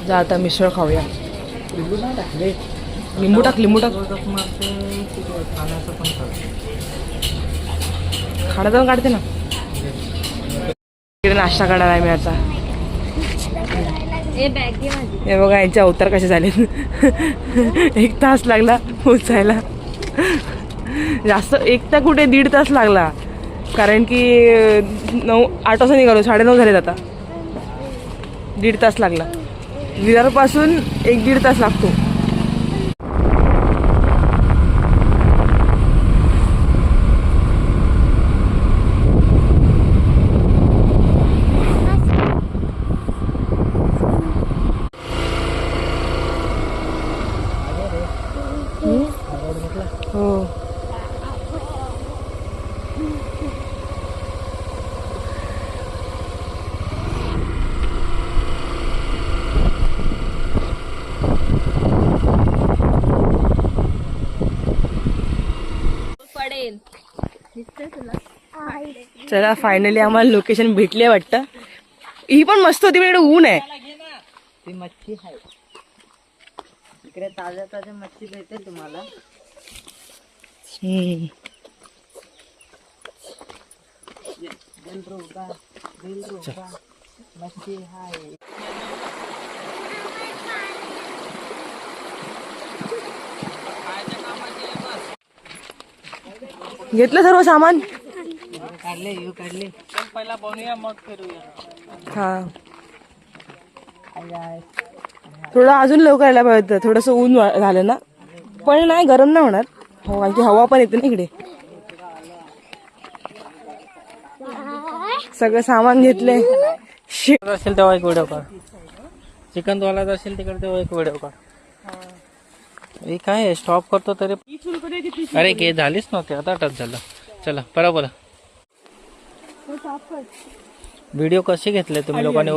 जा आता मिसळ खाऊया. लिंबू टाक लिंबू टाक. खाडा जाऊन काढते ना. इकडे नाश्ता काढायला आहे मी आता. हे बघा यांचे अवतार कसे झाले. 1 तास लागला पोचायला. जास्त 1 तास कुठे 1.5 तास लागला. कारण की 8 वाजता निघालो, 9:30 झालेत आता. 1.5 तास लागला. विरारपासून 1-1.5 तास लागतो. हो चला फायनली आम्हाला लोकेशन भेटले वाटतं. ही पण मस्त होती पण इकडे ऊन आहे. ती मच्छी आहे इकडे, ताज्या ताज्या मच्छी भेटेल तुम्हाला. मच्छी आहे. घेतलं सर्व सामान. काढले काढले. पहिला बनवूया मग करूया. हा थोडं अजून लवकर यायला पाहिजे. थोडंसं ऊन झालं ना, पण नाही गरम नाही होणार. हो कारण की हवा पण येते ना इकडे. सगळं सामान घेतले. असेल तेव्हा एक व्हिडिओ काढ. चिकन वाला असेल तिकडे तेव्हा एक व्हिडिओ काढ. हे काय स्टॉप करतो तरी. अरे के झालीच नव्हती, आता टच झालं. चला परत बोला. व्हिडिओ कसे घेतले तुम्ही लोकांनी?